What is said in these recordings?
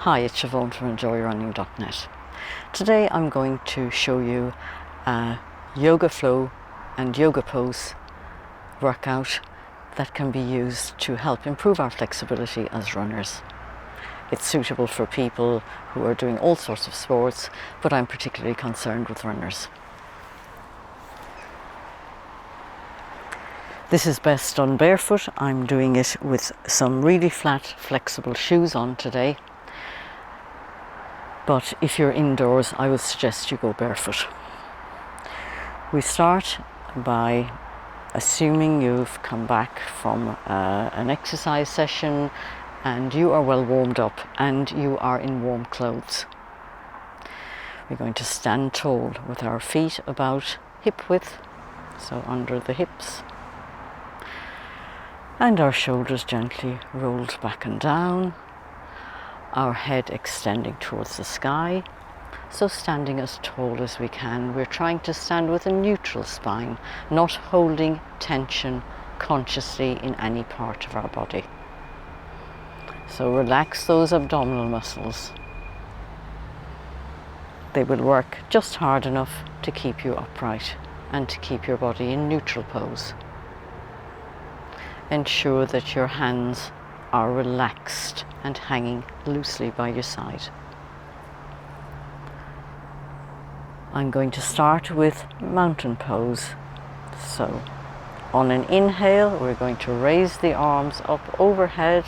Hi, it's Siobhan from EnjoyRunning.net. Today I'm going to show you a yoga flow and yoga pose workout that can be used to help improve our flexibility as runners. It's suitable for people who are doing all sorts of sports, but I'm particularly concerned with runners. This is best done barefoot. I'm doing it with some really flat, flexible shoes on today. But if you're indoors, I would suggest you go barefoot. We start by assuming you've come back from an exercise session and you are well warmed up and you are in warm clothes. We're going to stand tall with our feet about hip width, so under the hips, and our shoulders gently rolled back and down. Our head extending towards the sky, so standing as tall as we can. We're trying to stand with a neutral spine, not holding tension consciously in any part of our body. So relax those abdominal muscles. They will work just hard enough to keep you upright and to keep your body in neutral pose. Ensure that your hands are relaxed and hanging loosely by your side. I'm going to start with mountain pose. So on an inhale, we're going to raise the arms up overhead,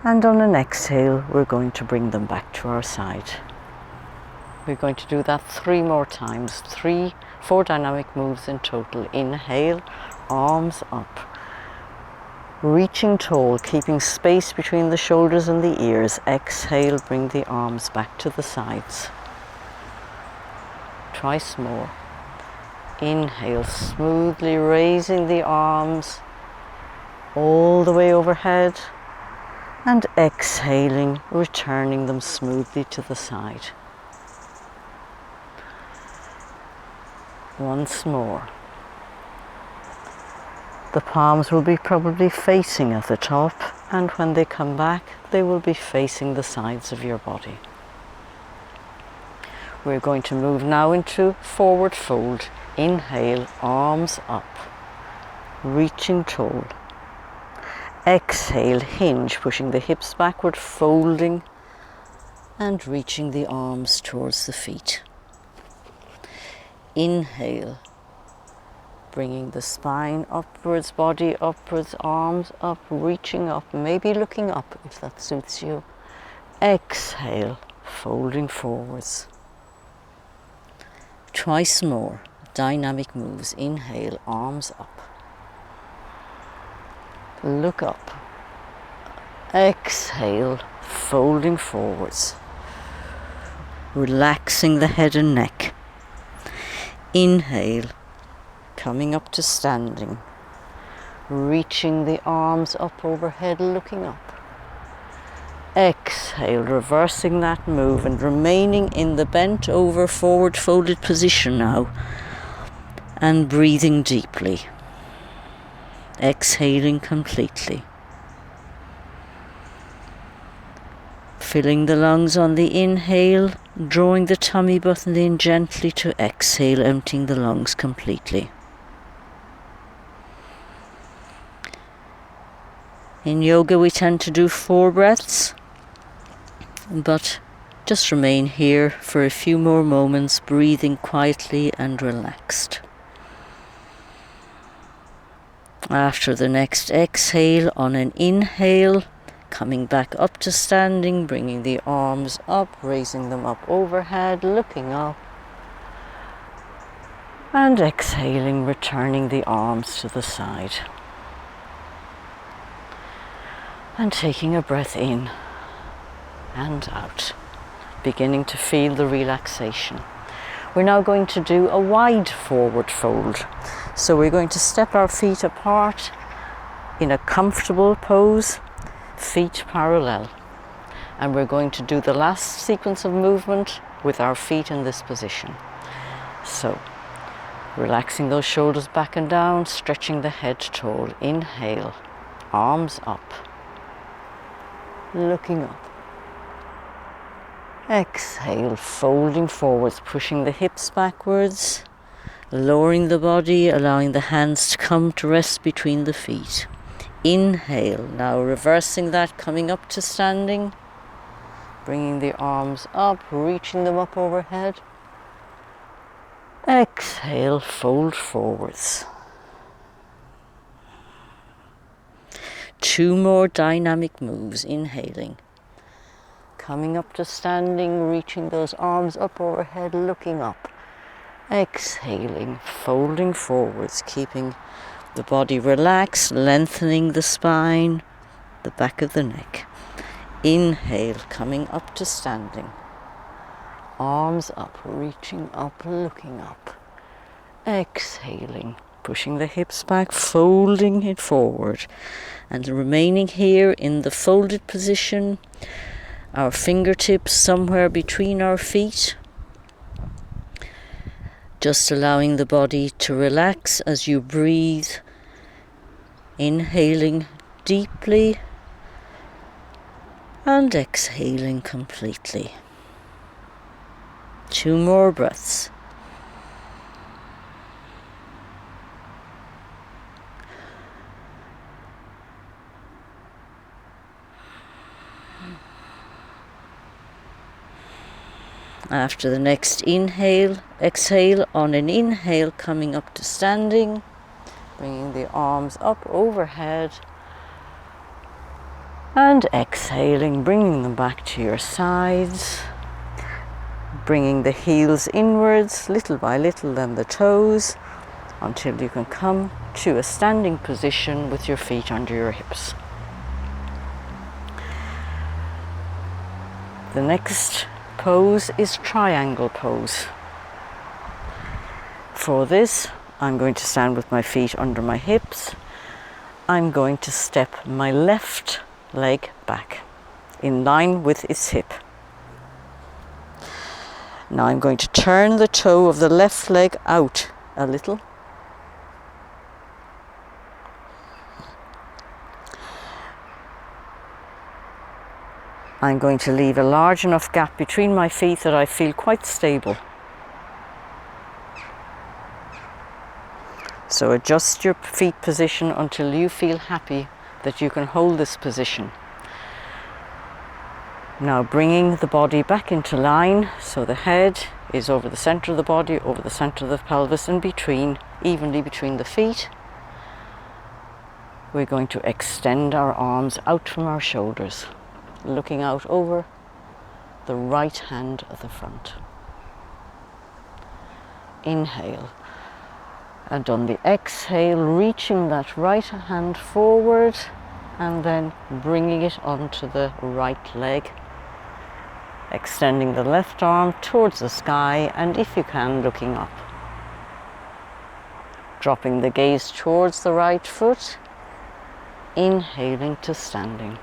and on an exhale, we're going to bring them back to our side. We're going to do that 3 more times, 4 dynamic moves in total. Inhale, arms up, reaching tall, keeping space between the shoulders and the ears. Exhale, bring the arms back to the sides. Twice more. Inhale, smoothly raising the arms all the way overhead, and exhaling, returning them smoothly to the side. Once more. The palms will be probably facing at the top, and when they come back, they will be facing the sides of your body. We're going to move now into forward fold. Inhale, arms up, reaching tall. Exhale, hinge, pushing the hips backward, folding and reaching the arms towards the feet. Inhale, bringing the spine upwards, body upwards, arms up, reaching up, maybe looking up if that suits you. Exhale, folding forwards. Twice more, dynamic moves. Inhale, arms up. Look up. Exhale, folding forwards. Relaxing the head and neck. Inhale, coming up to standing, reaching the arms up overhead, looking up. Exhale, reversing that move and remaining in the bent over forward folded position now, and breathing deeply. Exhaling completely. Filling the lungs on the inhale, drawing the tummy button in gently to exhale, emptying the lungs completely. In yoga we tend to do 4 breaths, but just remain here for a few more moments, breathing quietly and relaxed. After the next exhale, on an inhale, coming back up to standing, bringing the arms up, raising them up overhead, looking up, and exhaling, returning the arms to the side. And taking a breath in and out, beginning to feel the relaxation. We're now going to do a wide forward fold. So we're going to step our feet apart in a comfortable pose, feet parallel. And we're going to do the last sequence of movement with our feet in this position. So, relaxing those shoulders back and down, stretching the head tall. Inhale, arms up, looking up. Exhale, folding forwards, pushing the hips backwards, lowering the body, allowing the hands to come to rest between the feet. Inhale, now reversing that, coming up to standing, bringing the arms up, reaching them up overhead. Exhale, fold forwards. 2 more dynamic moves. Inhaling, coming up to standing, reaching those arms up overhead, looking up. Exhaling, folding forwards, keeping the body relaxed, lengthening the spine, the back of the neck. Inhale, coming up to standing. Arms up, reaching up, looking up. Exhaling, pushing the hips back, folding it forward. And remaining here in the folded position, our fingertips somewhere between our feet. Just allowing the body to relax as you breathe. Inhaling deeply and exhaling completely. 2 more breaths. After the next inhale, exhale, on an inhale, coming up to standing, bringing the arms up overhead, and exhaling, bringing them back to your sides, bringing the heels inwards, little by little, then the toes, until you can come to a standing position with your feet under your hips. The next pose is triangle pose. For this, I'm going to stand with my feet under my hips. I'm going to step my left leg back in line with its hip. Now I'm going to turn the toe of the left leg out a little. I'm going to leave a large enough gap between my feet that I feel quite stable. So adjust your feet position until you feel happy that you can hold this position. Now bringing the body back into line, so the head is over the center of the body, over the center of the pelvis, and between, evenly between the feet. We're going to extend our arms out from our shoulders, looking out over the right hand at the front. Inhale, and on the exhale, reaching that right hand forward and then bringing it onto the right leg, extending the left arm towards the sky, and if you can, looking up. Dropping the gaze towards the right foot, inhaling to standing.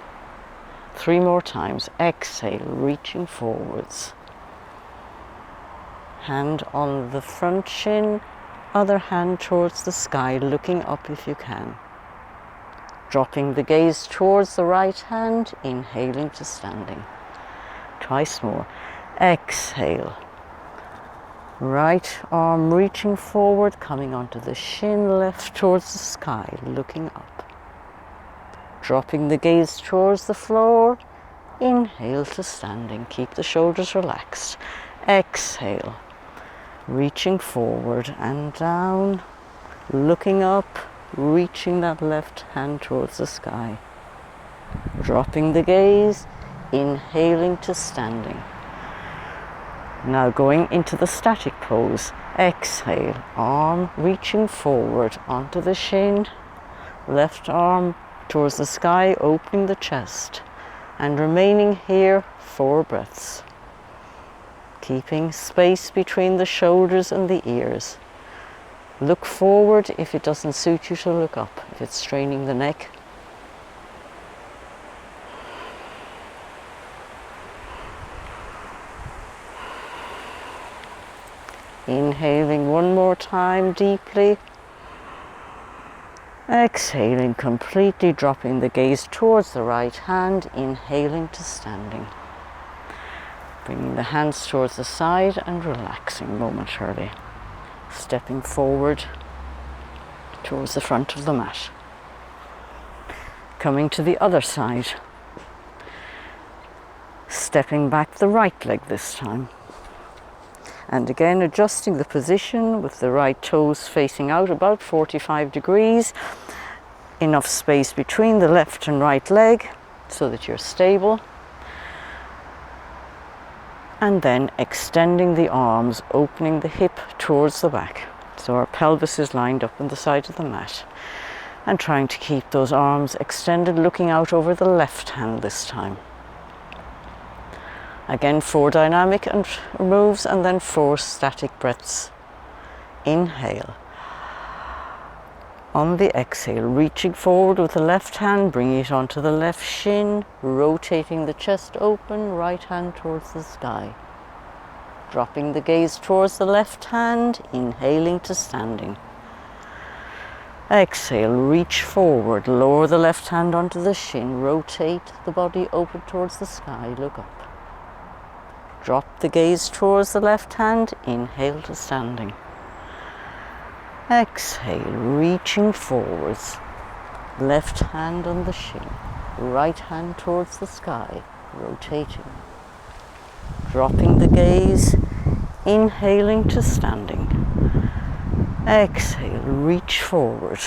3 more times. Exhale, reaching forwards. Hand on the front shin, other hand towards the sky, looking up if you can. Dropping the gaze towards the right hand, inhaling to standing. Twice more. Exhale. Right arm reaching forward, coming onto the shin, left towards the sky, looking up. Dropping the gaze towards the floor, inhale to standing. Keep the shoulders relaxed. Exhale, reaching forward and down, looking up, reaching that left hand towards the sky. Dropping the gaze, inhaling to standing. Now going into the static pose. Exhale, arm reaching forward onto the shin, left arm towards the sky, opening the chest, and remaining here 4 breaths. Keeping space between the shoulders and the ears. Look forward if it doesn't suit you to look up, if it's straining the neck. Inhaling 1 more time deeply. Exhaling, completely dropping the gaze towards the right hand, inhaling to standing. Bringing the hands towards the side and relaxing momentarily. Stepping forward towards the front of the mat. Coming to the other side. Stepping back the right leg this time. And again adjusting the position with the right toes facing out about 45 degrees. Enough space between the left and right leg so that you're stable. And then extending the arms, opening the hip towards the back. So our pelvis is lined up on the side of the mat. And trying to keep those arms extended, looking out over the left hand this time. Again, 4 dynamic and moves and then 4 static breaths. Inhale. On the exhale, reaching forward with the left hand, bringing it onto the left shin, rotating the chest open, right hand towards the sky. Dropping the gaze towards the left hand, inhaling to standing. Exhale, reach forward, lower the left hand onto the shin, rotate the body open towards the sky, look up. Drop the gaze towards the left hand, inhale to standing. Exhale, reaching forwards, left hand on the shin, right hand towards the sky, rotating. Dropping the gaze, inhaling to standing. Exhale, reach forward,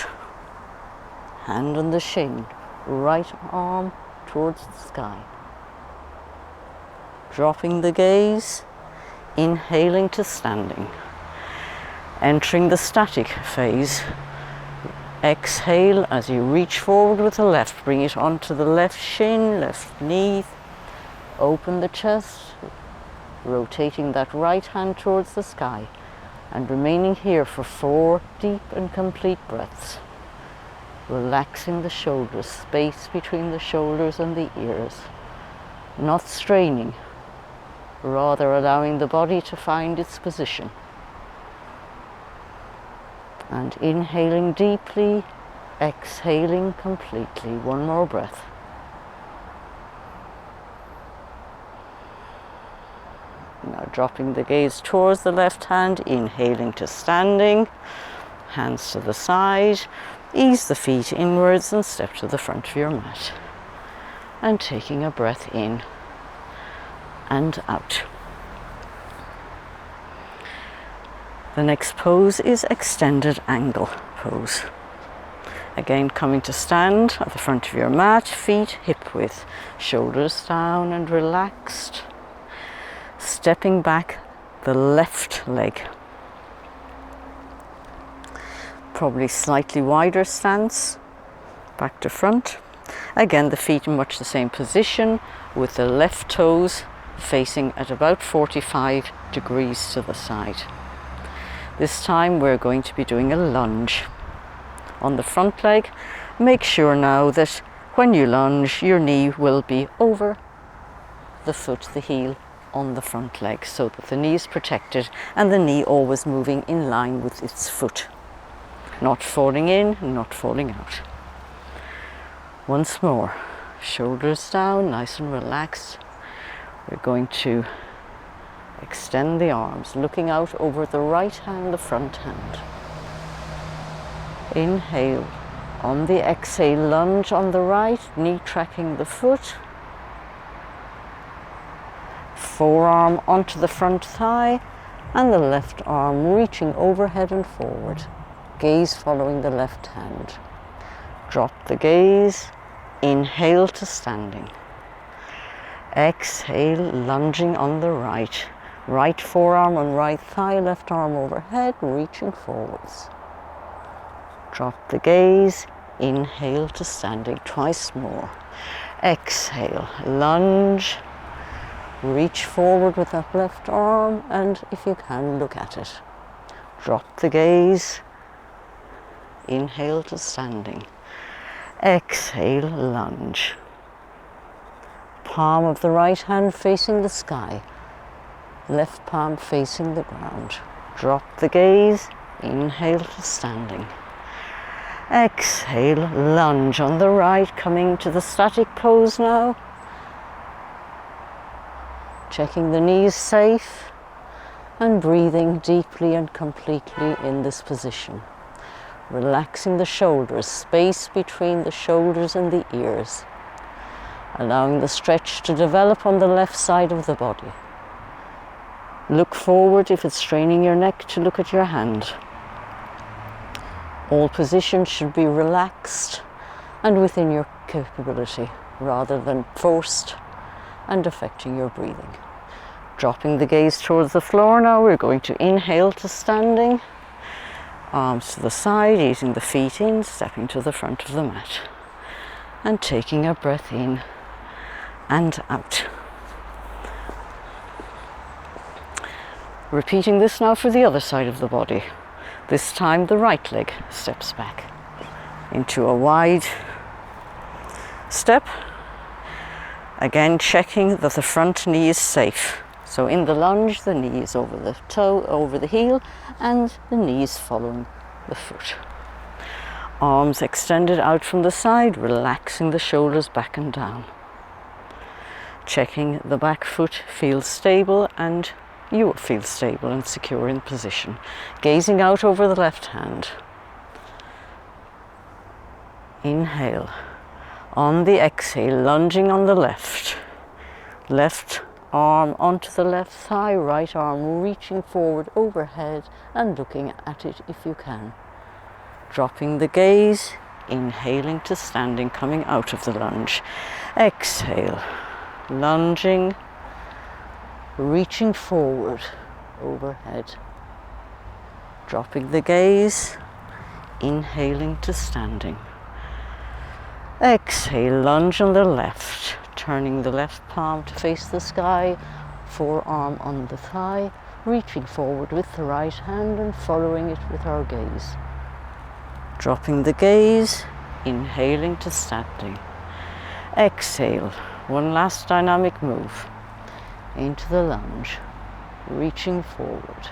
hand on the shin, right arm towards the sky. Dropping the gaze, inhaling to standing. Entering the static phase. Exhale as you reach forward with the left, bring it onto the left shin, left knee, open the chest, rotating that right hand towards the sky and remaining here for 4 deep and complete breaths. Relaxing the shoulders, space between the shoulders and the ears, not straining, rather allowing the body to find its position. And inhaling deeply, exhaling completely. 1 more breath. Now dropping the gaze towards the left hand, inhaling to standing, hands to the side, ease the feet inwards and step to the front of your mat. And taking a breath in and out. The next pose is extended angle pose. Again, coming to stand at the front of your mat, feet hip width, shoulders down and relaxed. Stepping back the left leg. Probably slightly wider stance, back to front. Again, the feet in much the same position with the left toes facing at about 45 degrees to the side. This time we're going to be doing a lunge. On the front leg, make sure now that when you lunge, your knee will be over the foot, the heel on the front leg, so that the knee is protected and the knee always moving in line with its foot. Not falling in, not falling out. Once more, shoulders down, nice and relaxed. We're going to extend the arms, looking out over the right hand, the front hand. Inhale. On the exhale, lunge on the right, knee tracking the foot. Forearm onto the front thigh and the left arm reaching overhead and forward. Gaze following the left hand. Drop the gaze. Inhale to standing. Exhale, lunging on the right. Right forearm on right thigh, left arm overhead, reaching forwards. Drop the gaze, inhale to standing, twice more. Exhale, lunge, reach forward with that left arm, and if you can, look at it. Drop the gaze, inhale to standing. Exhale, lunge. Palm of the right hand facing the sky. Left palm facing the ground. Drop the gaze, inhale to standing. Exhale, lunge on the right, coming to the static pose now. Checking the knees safe and breathing deeply and completely in this position. Relaxing the shoulders, space between the shoulders and the ears. Allowing the stretch to develop on the left side of the body. Look forward if it's straining your neck to look at your hand. All positions should be relaxed and within your capability rather than forced and affecting your breathing. Dropping the gaze towards the floor now, we're going to inhale to standing. Arms to the side, easing the feet in, stepping to the front of the mat. And taking a breath in and out. Repeating this now for the other side of the body. This time the right leg steps back into a wide step. Again, checking that the front knee is safe. So in the lunge, the knee is over the toe, over the heel, and the knees following the foot. Arms extended out from the side, relaxing the shoulders back and down. Checking the back foot feels stable and you will feel stable and secure in position. Gazing out over the left hand. Inhale. On the exhale, lunging on the left. Left arm onto the left thigh, right arm reaching forward overhead and looking at it if you can. Dropping the gaze, inhaling to standing, coming out of the lunge. Exhale, lunging, reaching forward overhead. Dropping the gaze, inhaling to standing. Exhale, lunge on the left, turning the left palm to face the sky, forearm on the thigh, reaching forward with the right hand and following it with our gaze. Dropping the gaze, inhaling to standing. Exhale, one last dynamic move into the lunge, reaching forward.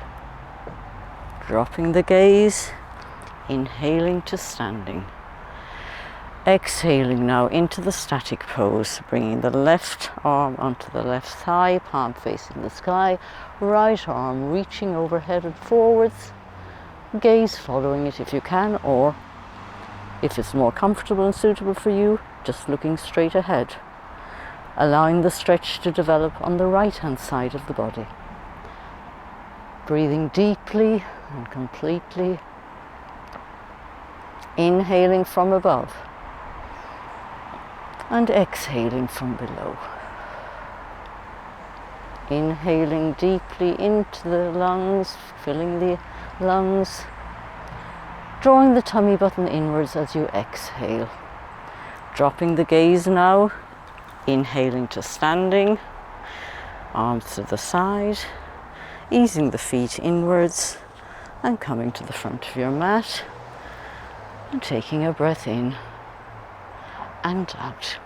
Dropping the gaze, inhaling to standing. Exhaling now into the static pose, bringing the left arm onto the left thigh, palm facing the sky, right arm reaching overhead and forwards, gaze following it if you can, or if it's more comfortable and suitable for you, just looking straight ahead, allowing the stretch to develop on the right hand side of the body. Breathing deeply and completely, inhaling from above and exhaling from below. Inhaling deeply into the lungs, filling the lungs, drawing the tummy button inwards as you exhale. Dropping the gaze now, inhaling to standing, arms to the side, easing the feet inwards and coming to the front of your mat and taking a breath in and out.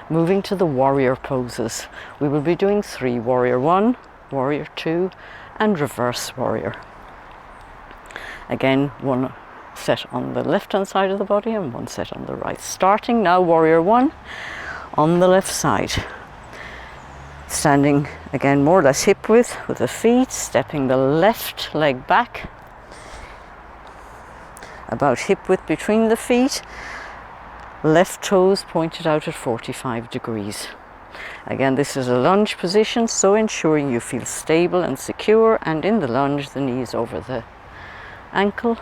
Moving to the warrior poses. We will be doing 3, warrior 1, warrior 2 and reverse warrior. Again, one set on the left hand side of the body and one set on the right. Starting now, warrior 1 on the left side. Standing again more or less hip width with the feet, stepping the left leg back about hip width between the feet. Left toes pointed out at 45 degrees. Again, this is a lunge position, so ensuring you feel stable and secure, and in the lunge the knees over the ankle.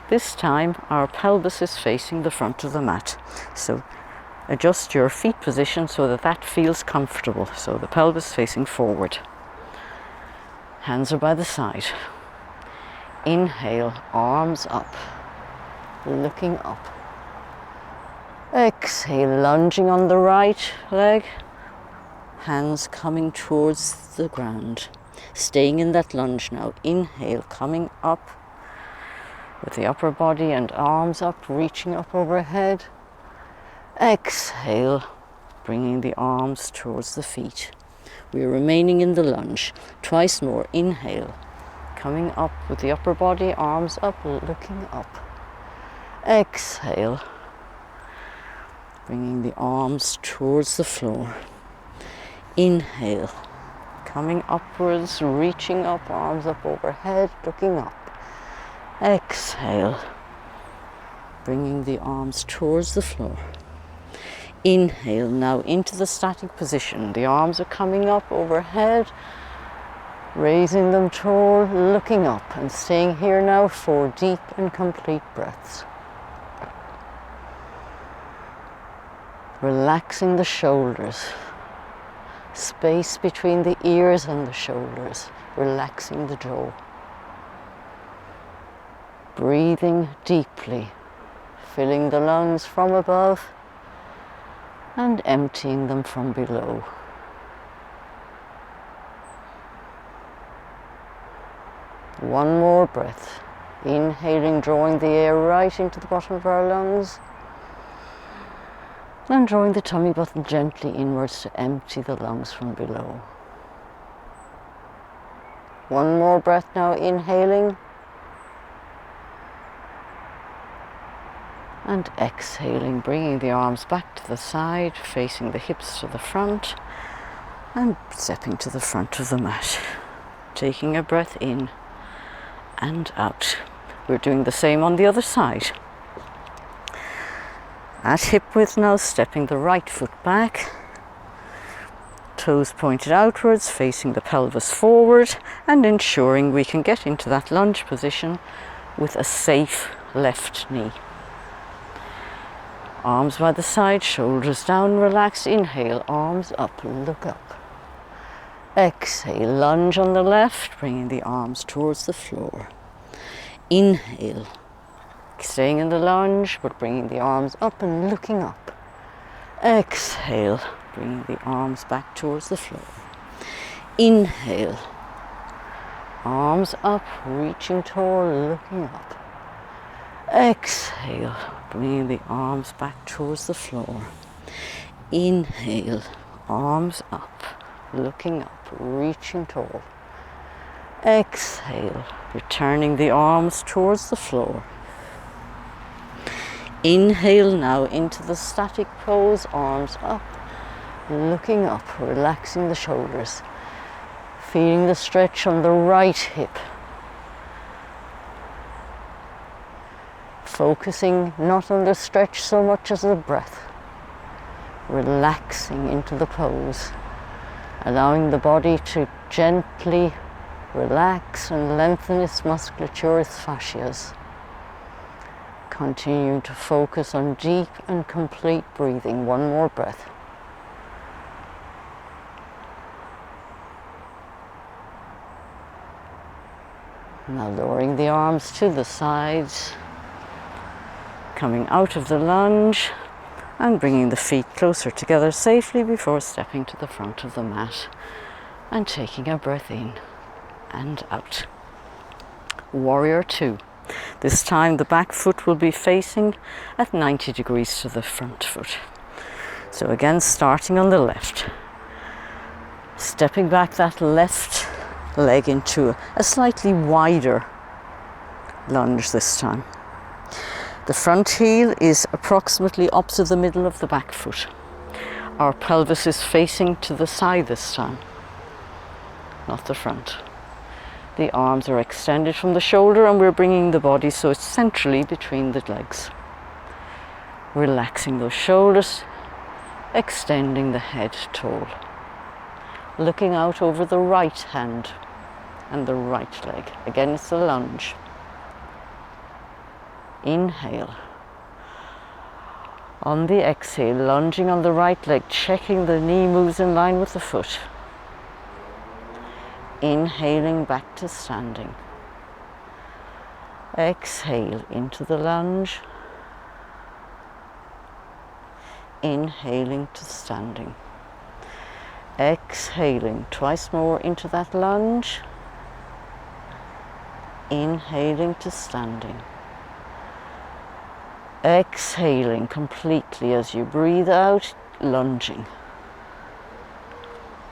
This time our pelvis is facing the front of the mat, so adjust your feet position so that that feels comfortable, so the pelvis facing forward. Hands are by the side. Inhale, arms up, looking up. Exhale, lunging on the right leg, hands coming towards the ground. Staying in that lunge now. Inhale, coming up with the upper body and arms up, reaching up overhead. Exhale, bringing the arms towards the feet. We are remaining in the lunge. Twice more. Inhale, coming up with the upper body, arms up, looking up. Exhale, bringing the arms towards the floor. Inhale, coming upwards, reaching up, arms up overhead, looking up. Exhale, bringing the arms towards the floor. Inhale, now into the static position. The arms are coming up overhead, raising them tall, looking up, and staying here now for deep and complete breaths. Relaxing the shoulders, space between the ears and the shoulders, relaxing the jaw. Breathing deeply, filling the lungs from above and emptying them from below. One more breath. Inhaling, drawing the air right into the bottom of our lungs, and drawing the tummy button gently inwards to empty the lungs from below. One more breath now, inhaling, and exhaling, bringing the arms back to the side, facing the hips to the front, and stepping to the front of the mat. Taking a breath in and out. We're doing the same on the other side. At hip width now, stepping the right foot back, toes pointed outwards, facing the pelvis forward, and ensuring we can get into that lunge position with a safe left knee. Arms by the side, shoulders down, relax. Inhale, arms up, look up. Exhale, lunge on the left, bringing the arms towards the floor. Inhale, staying in the lunge, but bringing the arms up and looking up. Exhale, bringing the arms back towards the floor. Inhale, arms up, reaching tall, looking up. Exhale, bringing the arms back towards the floor. Inhale, arms up, looking up, reaching tall. Exhale, returning the arms towards the floor. Inhale now into the static pose, arms up, looking up, relaxing the shoulders, feeling the stretch on the right hip. Focusing not on the stretch so much as the breath. Relaxing into the pose, allowing the body to gently relax and lengthen its musculature, its fascias. Continuing to focus on deep and complete breathing. One more breath. Now lowering the arms to the sides, coming out of the lunge and bringing the feet closer together safely before stepping to the front of the mat and taking a breath in and out. Warrior Two. This time the back foot will be facing at 90 degrees to the front foot. So again, starting on the left, stepping back that left leg into a slightly wider lunge this time. The front heel is approximately opposite the middle of the back foot. Our pelvis is facing to the side this time, not the front. The arms are extended from the shoulder and we're bringing the body so it's centrally between the legs. Relaxing those shoulders, extending the head tall. Looking out over the right hand and the right leg. Again, it's a lunge. Inhale. On the exhale, lunging on the right leg, checking the knee moves in line with the foot. Inhaling back to standing. Exhale into the lunge. Inhaling to standing. Exhaling twice more into that lunge. Inhaling to standing. Exhaling completely as you breathe out, lunging.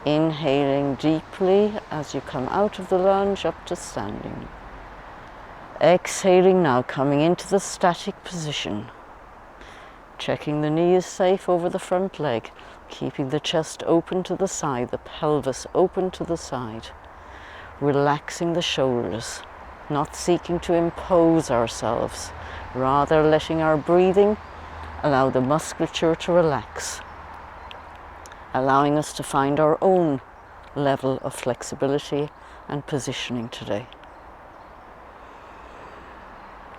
Inhaling deeply as you come out of the lunge up to standing. Exhaling now, coming into the static position. Checking the knee is safe over the front leg, keeping the chest open to the side, the pelvis open to the side. Relaxing the shoulders, not seeking to impose ourselves, rather letting our breathing allow the musculature to relax, allowing us to find our own level of flexibility and positioning today.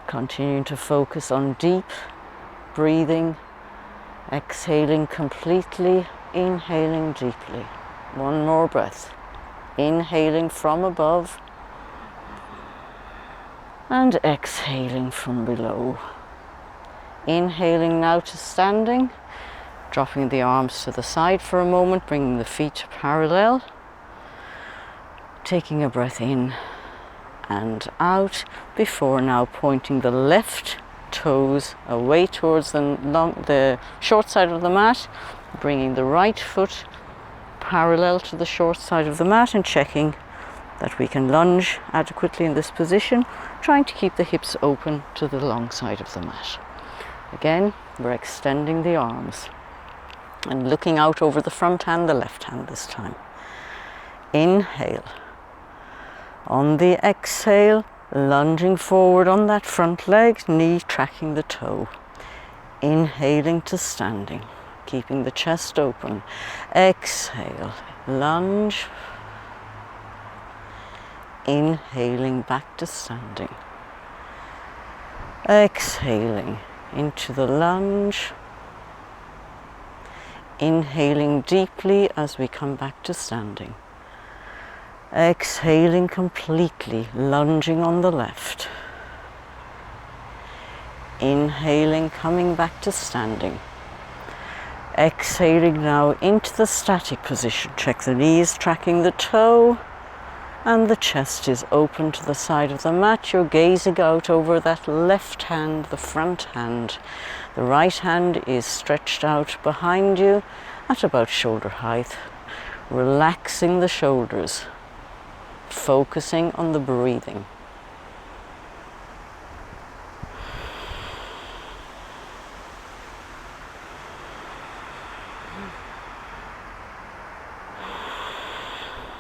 Continuing to focus on deep breathing, exhaling completely, inhaling deeply. One more breath. Inhaling from above and exhaling from below. Inhaling now to standing, dropping the arms to the side for a moment, bringing the feet parallel. Taking a breath in and out before now pointing the left toes away towards the short side of the mat, bringing the right foot parallel to the short side of the mat and checking that we can lunge adequately in this position, trying to keep the hips open to the long side of the mat. Again, we're extending the arms and looking out over the front hand, the left hand this time. Inhale. On the exhale, lunging forward on that front leg, knee tracking the toe. Inhaling to standing, keeping the chest open. Exhale, lunge. Inhaling back to standing. Exhaling into the lunge. Inhaling deeply as we come back to standing. Exhaling completely, lunging on the left. Inhaling, coming back to standing. Exhaling now into the static position. Check the knees tracking the toe and the chest is open to the side of the mat. You're gazing out over that left hand, the front hand. The right hand is stretched out behind you at about shoulder height. Relaxing the shoulders. Focusing on the breathing.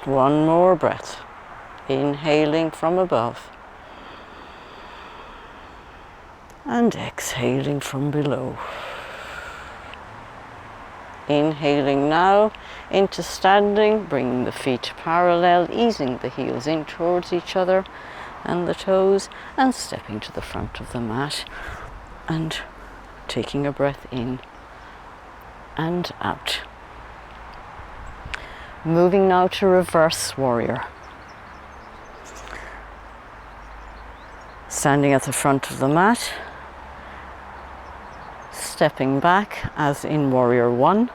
One more breath. Inhaling from above. And exhaling from below. Inhaling now into standing, bringing the feet parallel, easing the heels in towards each other and the toes, and stepping to the front of the mat and taking a breath in and out. Moving now to reverse warrior. Standing at the front of the mat, stepping back as in warrior one.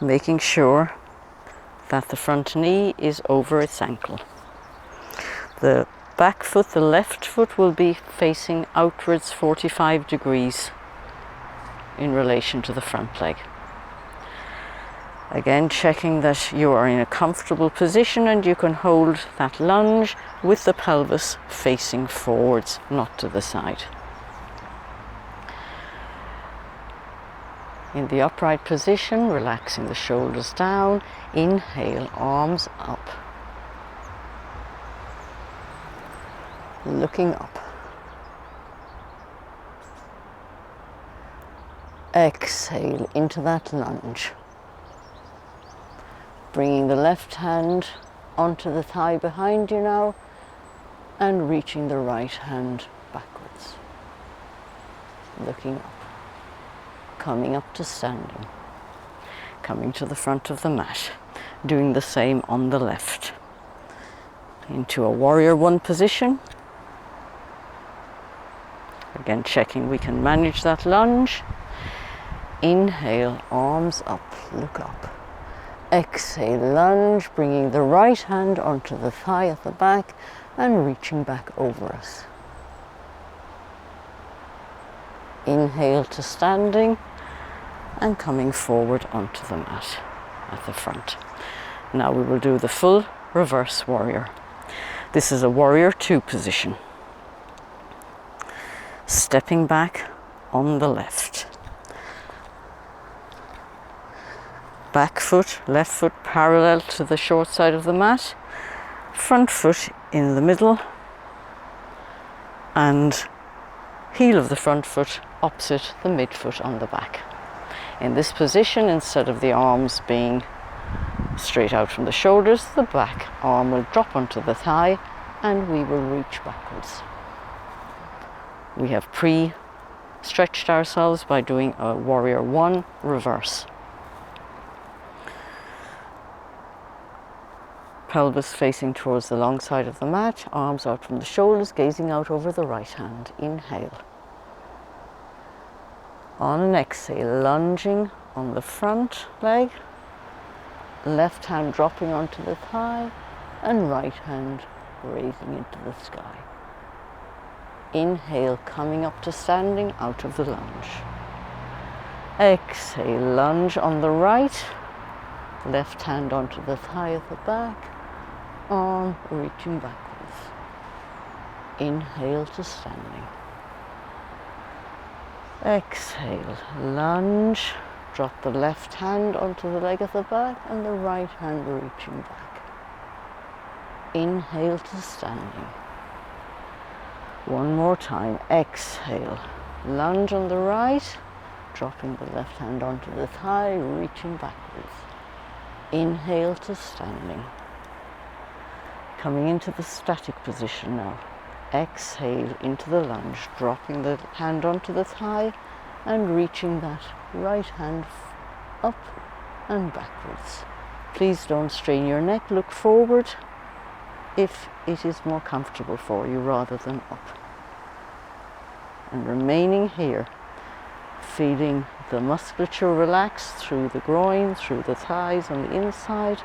Making sure that the front knee is over its ankle. The back foot, the left foot, will be facing outwards 45 degrees in relation to the front leg. Again, checking that you are in a comfortable position and you can hold that lunge with the pelvis facing forwards, not to the side. In the upright position, relaxing the shoulders down. Inhale, arms up. Looking up. Exhale into that lunge. Bringing the left hand onto the thigh behind you now and reaching the right hand backwards. Looking up. Coming up to standing, coming to the front of the mat, doing the same on the left. Into a warrior one position. Again, checking we can manage that lunge. Inhale, arms up, look up. Exhale, lunge, bringing the right hand onto the thigh at the back and reaching back over us. Inhale to standing and coming forward onto the mat. at the front. Now we will do the full reverse warrior. This is a warrior 2 position. Stepping back on the left. Back foot, left foot parallel to the short side of the mat. Front foot in the middle. And heel of the front foot opposite the midfoot on the back. In this position, instead of the arms being straight out from the shoulders, the back arm will drop onto the thigh and we will reach backwards. We have pre-stretched ourselves by doing a warrior 1 reverse. Pelvis facing towards the long side of the mat, arms out from the shoulders, gazing out over the right hand. Inhale. On an exhale, lunging on the front leg, left hand dropping onto the thigh, and right hand raising into the sky. Inhale, coming up to standing out of the lunge. Exhale, lunge on the right, left hand onto the thigh at the back, arm reaching backwards. Inhale to standing. Exhale, lunge, drop the left hand onto the leg at the back and the right hand reaching back. Inhale to standing. One more time. Exhale, lunge on the right, dropping the left hand onto the thigh, reaching backwards. Inhale to standing. Coming into the static position now. Exhale into the lunge, dropping the hand onto the thigh and reaching that right hand up and backwards. Please don't strain your neck, look forward if it is more comfortable for you rather than up. And remaining here, feeling the musculature relax through the groin, through the thighs on the inside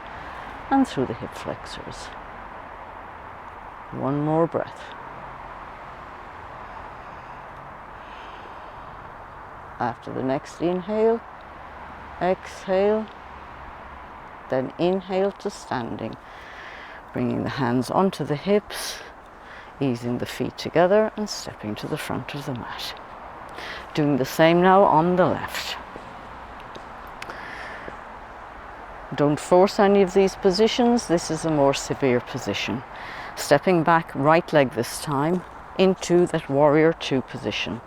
and through the hip flexors. One more breath. After the next inhale, exhale, then inhale to standing, bringing the hands onto the hips, easing the feet together and stepping to the front of the mat. Doing the same now on the left. Don't force any of these positions, this is a more severe position. Stepping back, right leg this time, into that warrior 2 position.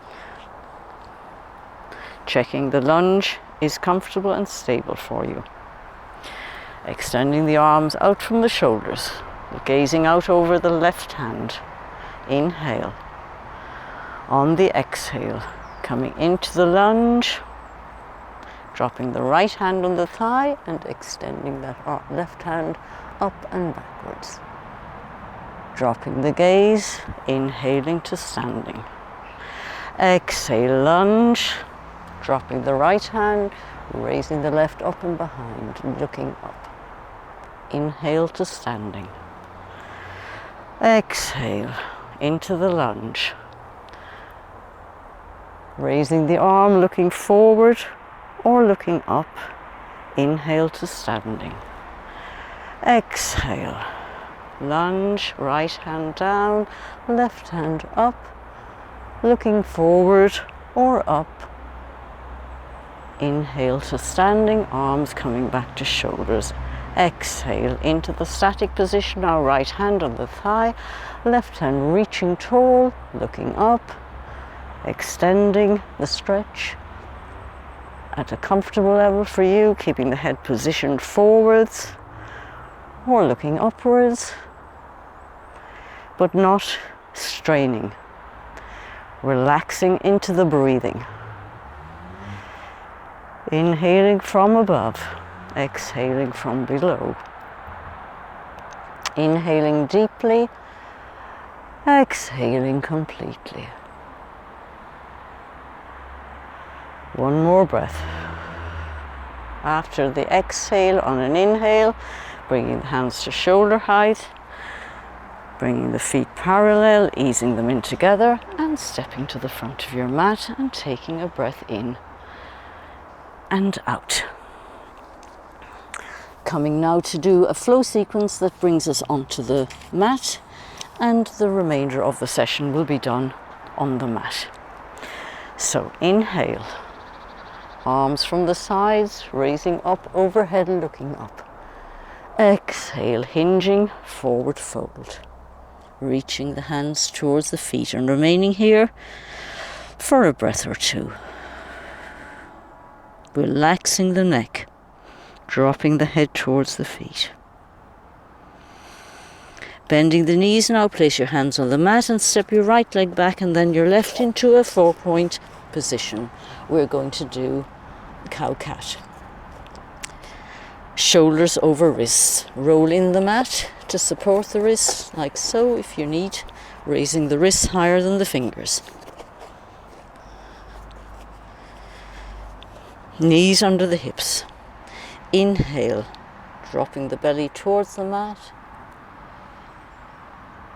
Checking the lunge is comfortable and stable for you. Extending the arms out from the shoulders, gazing out over the left hand. Inhale. On the exhale, coming into the lunge, dropping the right hand on the thigh and extending that left hand up and backwards. Dropping the gaze, inhaling to standing. Exhale, lunge. Dropping the right hand, raising the left up and behind, looking up. Inhale to standing. Exhale into the lunge. Raising the arm, looking forward or looking up. Inhale to standing. Exhale. Lunge, right hand down, left hand up, looking forward or up. Inhale to standing, arms coming back to shoulders. Exhale into the static position, now right hand on the thigh, left hand reaching tall, looking up, extending the stretch at a comfortable level for you, keeping the head positioned forwards or looking upwards, but not straining. Relaxing into the breathing. Inhaling from above, exhaling from below. Inhaling deeply, exhaling completely. One more breath. After the exhale, on an inhale, bringing the hands to shoulder height, bringing the feet parallel, easing them in together, and stepping to the front of your mat and taking a breath in and out. coming now to do a flow sequence that brings us onto the mat, and the remainder of the session will be done on the mat. So inhale, arms from the sides, raising up overhead, looking up. Exhale, hinging, forward fold. Reaching the hands towards the feet and remaining here for a breath or two. Relaxing the neck, dropping the head towards the feet. Bending the knees now, place your hands on the mat and step your right leg back and then your left into a 4-point position. We're going to do cow-cat. Shoulders over wrists. Roll in the mat to support the wrists, like so if you need, raising the wrists higher than the fingers. Knees under the hips. Inhale, dropping the belly towards the mat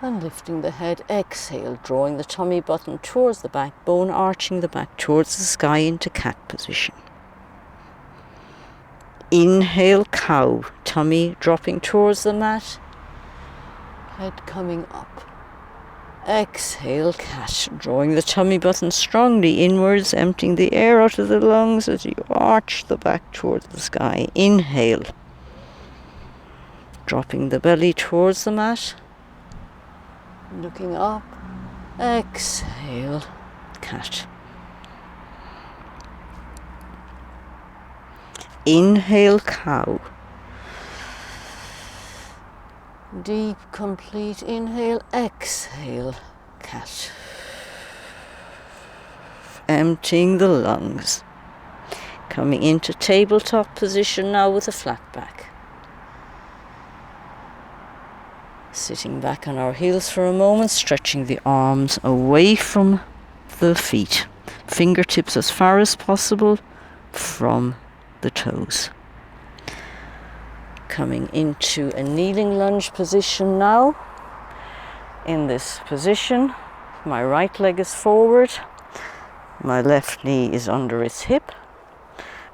and lifting the head. Exhale, drawing the tummy button towards the backbone, arching the back towards the sky into cat position. Inhale, cow, tummy dropping towards the mat, head coming up. Exhale, cat, drawing the tummy button strongly inwards, emptying the air out of the lungs as you arch the back towards the sky. Inhale, dropping the belly towards the mat, looking up. Exhale, cat. Inhale, cow. Deep, complete inhale. Exhale, cat. Emptying the lungs. Coming into tabletop position now with a flat back. Sitting back on our heels for a moment, stretching the arms away from the feet. Fingertips as far as possible from the toes. Coming into a kneeling lunge position now. In this position, my right leg is forward, my left knee is under its hip,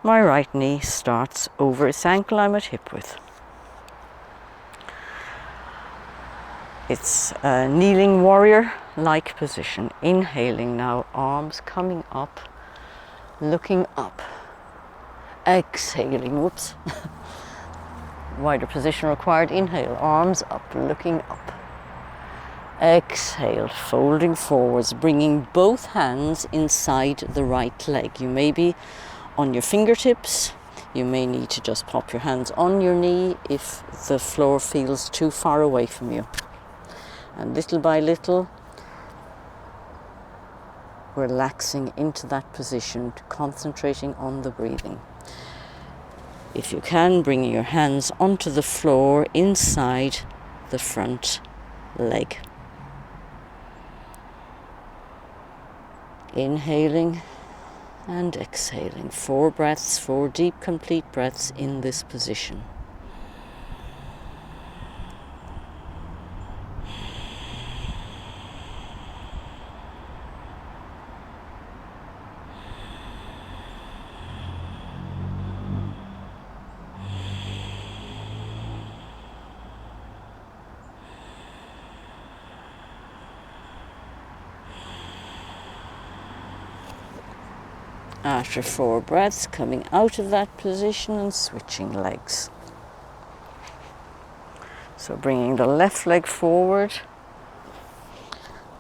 my right knee starts over its ankle, I'm at hip width. It's a kneeling warrior-like position. Inhaling now, arms coming up, looking up. Exhaling, whoops. Wider position required. Inhale, arms up, looking up. Exhale, folding forwards, bringing both hands inside the right leg. You may be on your fingertips. You may need to just pop your hands on your knee if the floor feels too far away from you. And little by little, relaxing into that position, concentrating on the breathing. If you can, bring your hands onto the floor inside the front leg. Inhaling and exhaling. 4 breaths, 4 deep, complete breaths in this position. After 4 breaths, coming out of that position and switching legs. So bringing the left leg forward,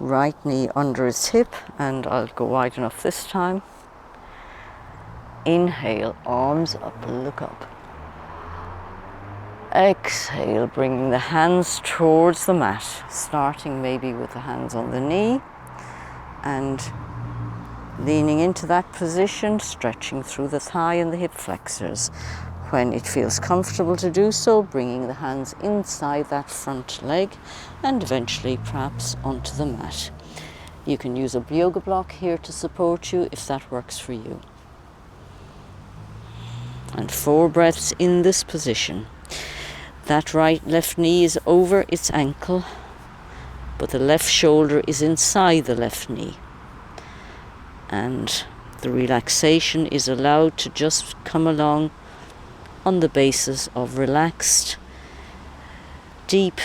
right knee under its hip, and I'll go wide enough this time. Inhale, arms up, look up. Exhale, bringing the hands towards the mat, starting maybe with the hands on the knee and leaning into that position, stretching through the thigh and the hip flexors. When it feels comfortable to do so, bringing the hands inside that front leg and eventually perhaps onto the mat. You can use a yoga block here to support you if that works for you. And 4 breaths in this position. That left knee is over its ankle, but the left shoulder is inside the left knee. And the relaxation is allowed to just come along on the basis of relaxed, deep,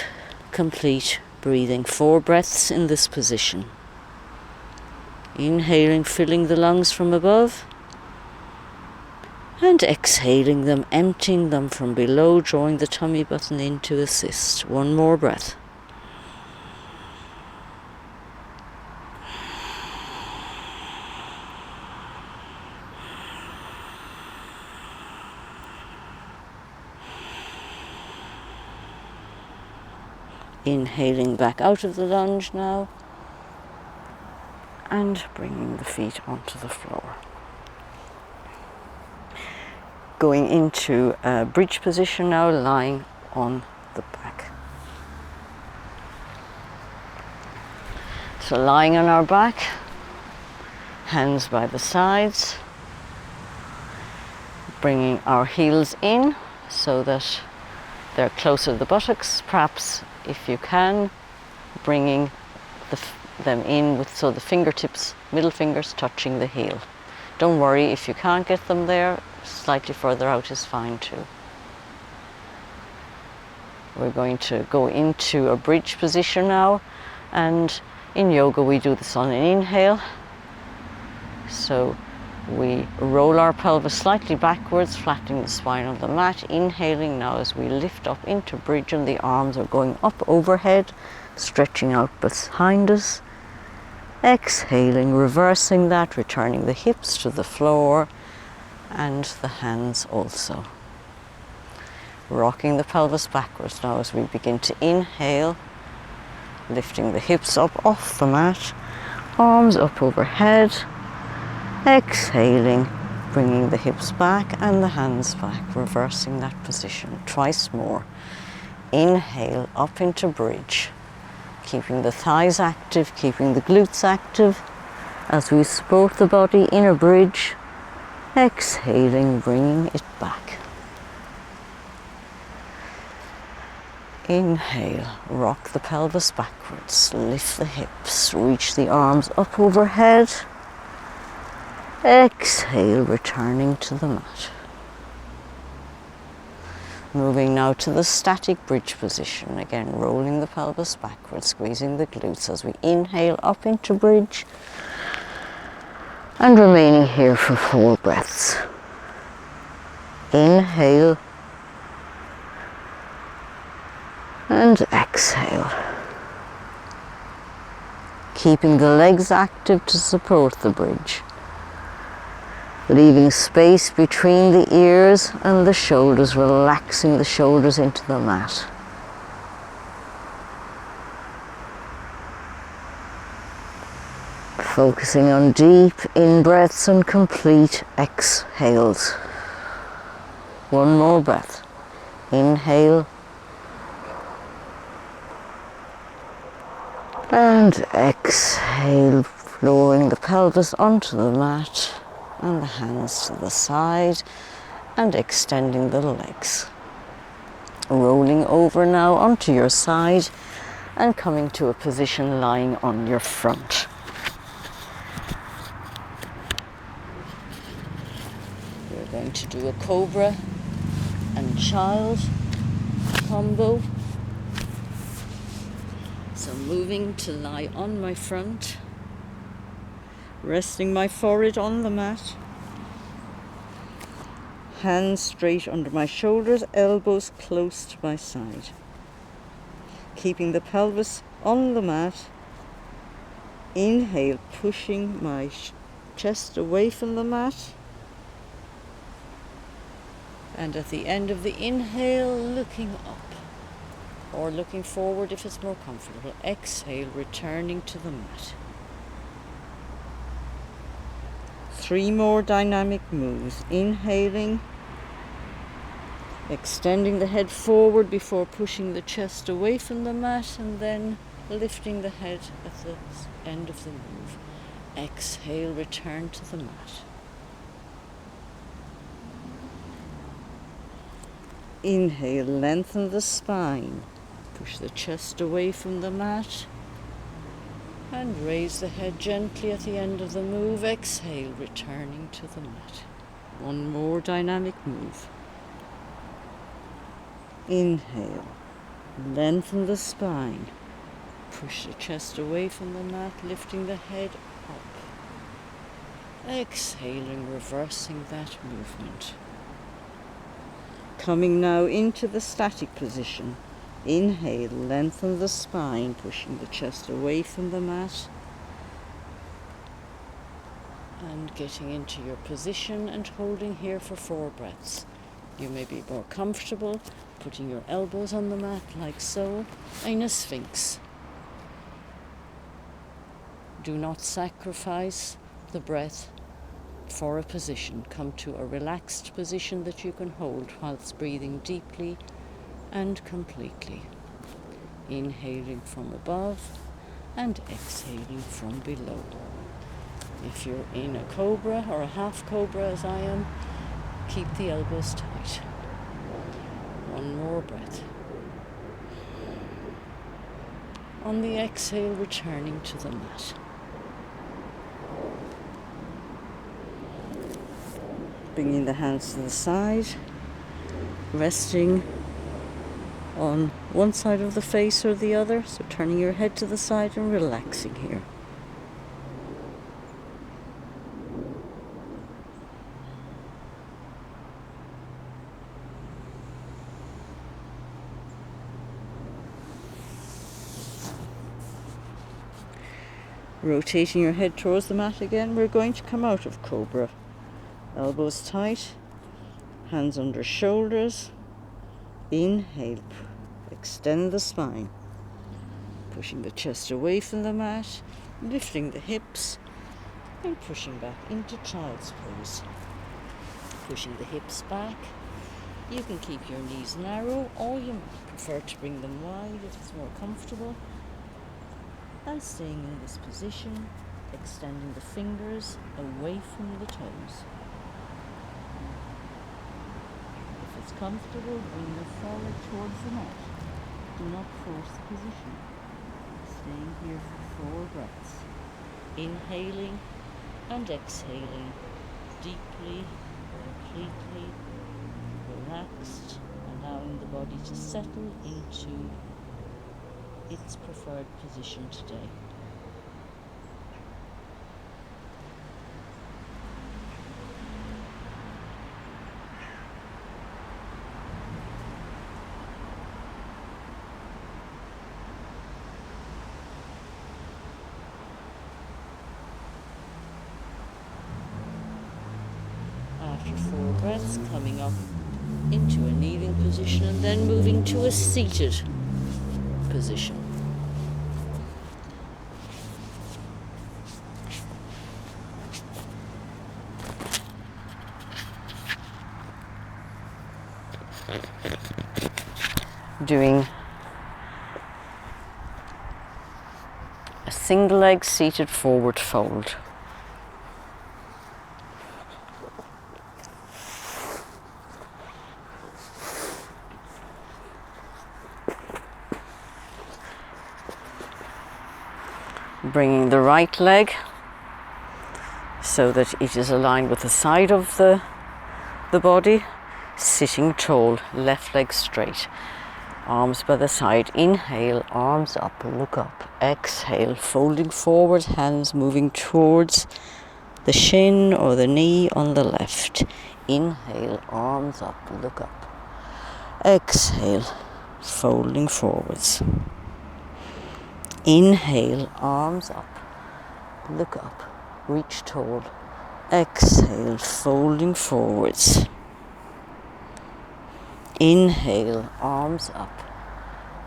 complete breathing. 4 breaths in this position. Inhaling, filling the lungs from above, and exhaling them, emptying them from below, drawing the tummy button in to assist. 1 more breath. Inhaling back out of the lunge now, and bringing the feet onto the floor. Going into a bridge position now, lying on the back. So lying on our back, hands by the sides, bringing our heels in so that they're closer to the buttocks. Perhaps, if you can, bringing them in so the fingertips, middle fingers touching the heel. Don't worry if you can't get them there, slightly further out is fine too. We're going to go into a bridge position now, and in yoga we do this on an inhale. So we roll our pelvis slightly backwards, flattening the spine on the mat, inhaling now as we lift up into bridge, and the arms are going up overhead, stretching out behind us. Exhaling, reversing that, returning the hips to the floor and the hands also. Rocking the pelvis backwards now as we begin to inhale, lifting the hips up off the mat, arms up overhead. Exhaling, bringing the hips back and the hands back, reversing that position. Twice more. Inhale up into bridge, keeping the thighs active, keeping the glutes active as we support the body in a bridge. Exhaling, bringing it back. Inhale, rock the pelvis backwards, lift the hips, reach the arms up overhead. Exhale, returning to the mat. Moving now to the static bridge position. Again, rolling the pelvis backwards, squeezing the glutes as we inhale up into bridge. And remaining here for 4 breaths. Inhale. And exhale. Keeping the legs active to support the bridge. Leaving space between the ears and the shoulders, relaxing the shoulders into the mat. Focusing on deep in-breaths and complete exhales. 1 more breath. Inhale. And exhale, lowering the pelvis onto the mat. And the hands to the side and extending the legs. Rolling over now onto your side and coming to a position lying on your front. We're going to do a cobra and child combo. So moving to lie on my front. Resting my forehead on the mat, hands straight under my shoulders, elbows close to my side. Keeping the pelvis on the mat. Inhale, pushing my chest away from the mat. And at the end of the inhale, looking up or looking forward if it's more comfortable. Exhale, returning to the mat. 3 more dynamic moves. Inhaling, extending the head forward before pushing the chest away from the mat, and then lifting the head at the end of the move. Exhale, return to the mat. Inhale, lengthen the spine. Push the chest away from the mat. And raise the head gently at the end of the move. Exhale, returning to the mat. 1 more dynamic move. Inhale, lengthen the spine. Push the chest away from the mat, lifting the head up. Exhaling, reversing that movement. Coming now into the static position. Inhale, lengthen the spine, pushing the chest away from the mat. And getting into your position and holding here for 4 breaths. You may be more comfortable putting your elbows on the mat like so, in a sphinx. Do not sacrifice the breath for a position. Come to a relaxed position that you can hold whilst breathing deeply and completely. Inhaling from above and exhaling from below. If you're in a cobra or a half cobra as I am, keep the elbows tight. 1 more breath. On the exhale, returning to the mat. Bringing the hands to the side, resting on one side of the face or the other, so turning your head to the side and relaxing here. Rotating your head towards the mat again, we're going to come out of Cobra. Elbows tight, hands under shoulders. Inhale, extend the spine. Pushing the chest away from the mat, lifting the hips, and pushing back into child's pose. Pushing the hips back. You can keep your knees narrow, or you might prefer to bring them wide if it's more comfortable. And staying in this position, extending the fingers away from the toes. If it's comfortable, bring them forward towards the mat. Do not force the position. Staying here for 4 breaths. Inhaling and exhaling deeply, completely relaxed, allowing the body to settle into its preferred position today. After 4 breaths, coming up into a kneeling position and then moving to a seated position. Doing a single leg seated forward fold. Bringing the right leg so that it is aligned with the side of the body, sitting tall, left leg straight, arms by the side. Inhale, arms up, look up. Exhale, folding forward, hands moving towards the shin or the knee on the left. Inhale, arms up, look up. Exhale, folding forwards. Inhale, arms up, look up, reach tall. Exhale, folding forwards. Inhale, arms up,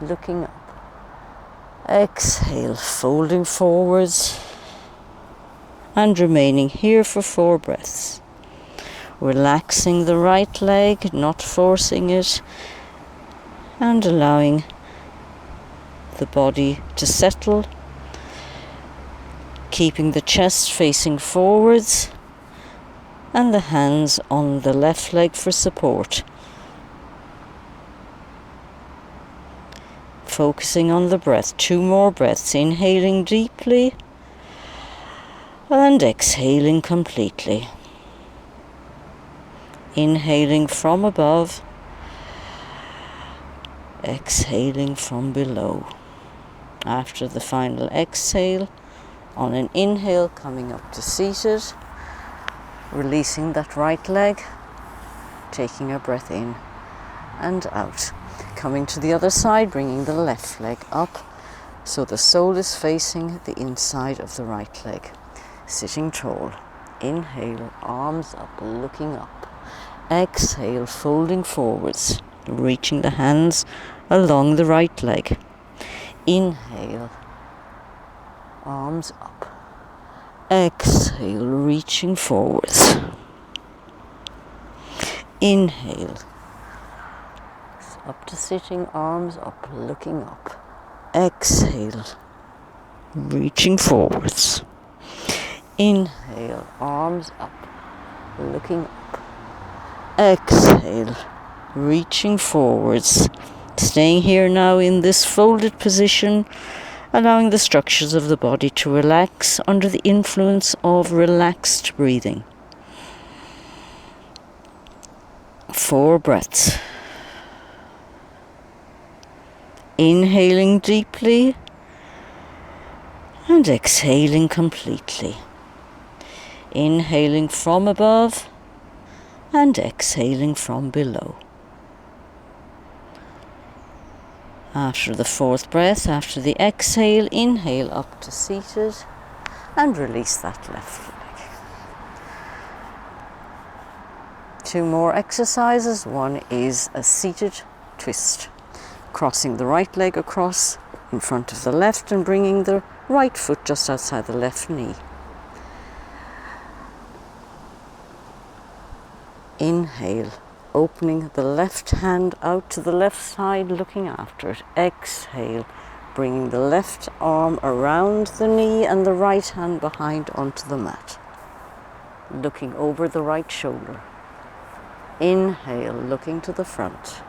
looking up. Exhale, folding forwards. And remaining here for 4 breaths. Relaxing the right leg, not forcing it, and allowing the body to settle, keeping the chest facing forwards and the hands on the left leg for support. Focusing on the breath. 2 more breaths. Inhaling deeply and exhaling completely. Inhaling from above, exhaling from below. After the final exhale, on an inhale, coming up to seated, releasing that right leg, taking a breath in and out. Coming to the other side, bringing the left leg up so the sole is facing the inside of the right leg. Sitting tall. Inhale, arms up, looking up. Exhale, folding forwards, reaching the hands along the right leg. Inhale, arms up. Exhale, reaching forwards. Inhale, up to sitting, arms up, looking up. Exhale, reaching forwards. Inhale, arms up, looking up. Exhale, reaching forwards. Staying here now in this folded position, allowing the structures of the body to relax under the influence of relaxed breathing. 4 breaths. Inhaling deeply and exhaling completely. Inhaling from above and exhaling from below. After the 4th breath, after the exhale, inhale up to seated and release that left leg. 2 more exercises. One is a seated twist. Crossing the right leg across in front of the left and bringing the right foot just outside the left knee. Inhale, opening the left hand out to the left side, looking after it. Exhale, bringing the left arm around the knee and the right hand behind onto the mat. Looking over the right shoulder. Inhale, looking to the front.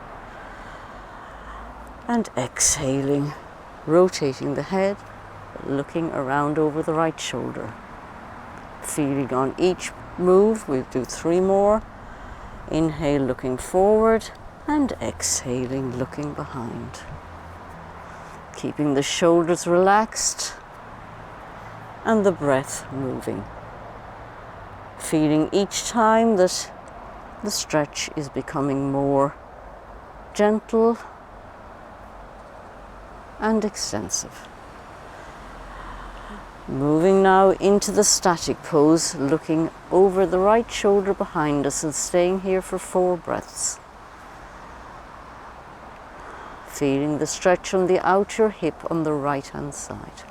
And exhaling, rotating the head, looking around over the right shoulder. Feeling on each move, we'll do 3 more. Inhale, looking forward, and exhaling, looking behind. Keeping the shoulders relaxed and the breath moving. Feeling each time that the stretch is becoming more gentle and extensive. Moving now into the static pose, looking over the right shoulder behind us and staying here for 4 breaths. Feeling the stretch on the outer hip on the right hand side.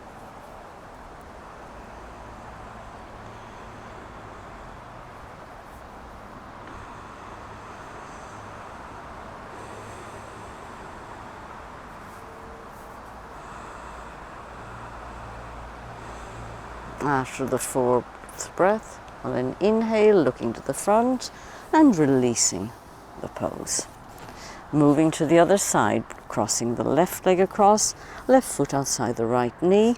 After the 4th breath, on an inhale, looking to the front and releasing the pose. Moving to the other side, crossing the left leg across, left foot outside the right knee.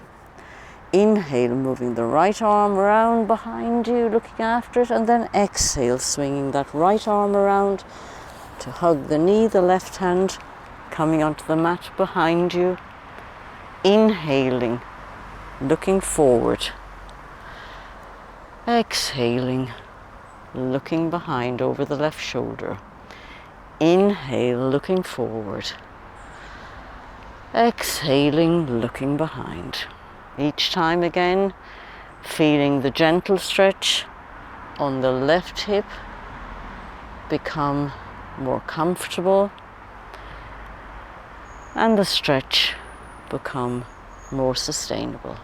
Inhale, moving the right arm around behind you, looking after it, and then exhale, swinging that right arm around to hug the knee, the left hand coming onto the mat behind you. Inhaling, looking forward. Exhaling, looking behind over the left shoulder. Inhale, looking forward. Exhaling, looking behind. Each time again, feeling the gentle stretch on the left hip become more comfortable and the stretch become more sustainable.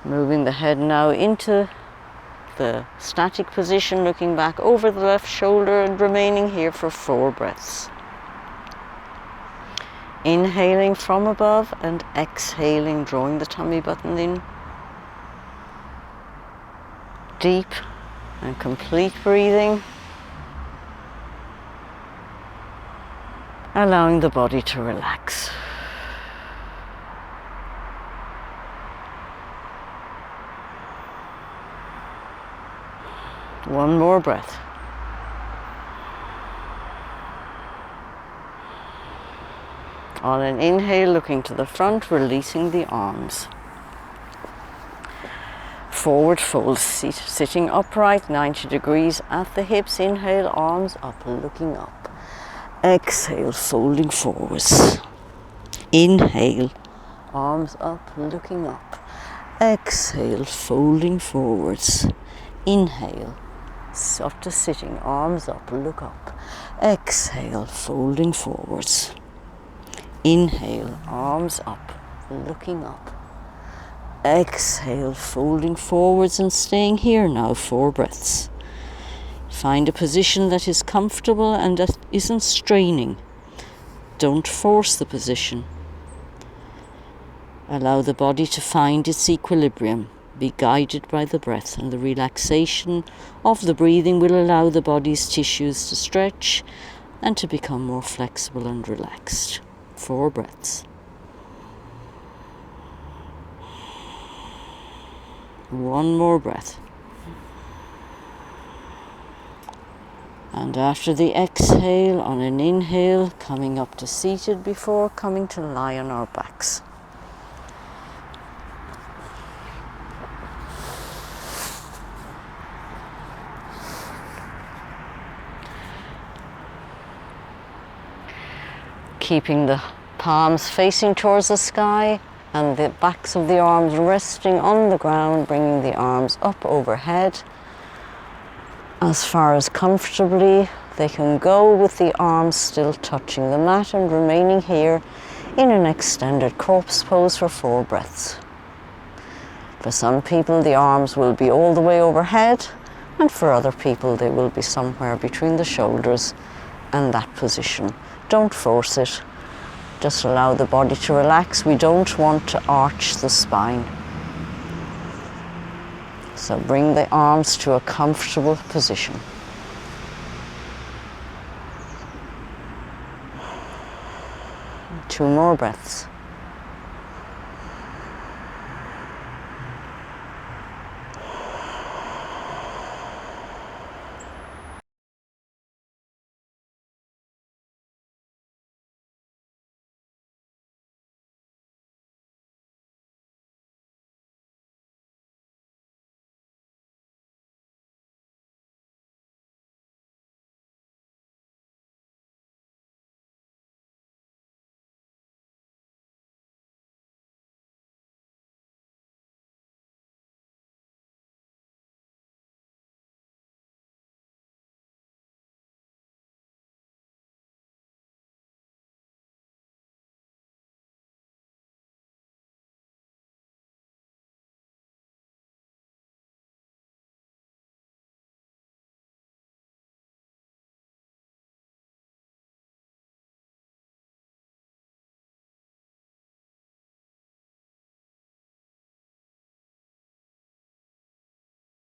Moving the head now into the static position, looking back over the left shoulder and remaining here for 4 breaths. Inhaling from above and exhaling, drawing the tummy button in. Deep and complete breathing. Allowing the body to relax. One more breath. On an inhale, looking to the front, releasing the arms. Forward fold, sitting upright, 90 degrees at the hips. Inhale, arms up, looking up. Exhale, folding forwards. Inhale, arms up, looking up. Exhale, folding forwards. Inhale, up to sitting, arms up, look up. Exhale, folding forwards. Inhale, arms up, looking up. Exhale, folding forwards and staying here now, 4 breaths. Find a position that is comfortable and that isn't straining. Don't force the position. Allow the body to find its equilibrium. Be guided by the breath, and the relaxation of the breathing will allow the body's tissues to stretch and to become more flexible and relaxed. 4 breaths. One more breath. And after the exhale, on an inhale, coming up to seated before coming to lie on our backs. Keeping the palms facing towards the sky and the backs of the arms resting on the ground, bringing the arms up overhead as far as comfortably they can go, with the arms still touching the mat, and remaining here in an extended corpse pose for 4 breaths. For some people the arms will be all the way overhead, and for other people they will be somewhere between the shoulders and that position. Don't force it. Just allow the body to relax. We don't want to arch the spine. So bring the arms to a comfortable position. Two more breaths.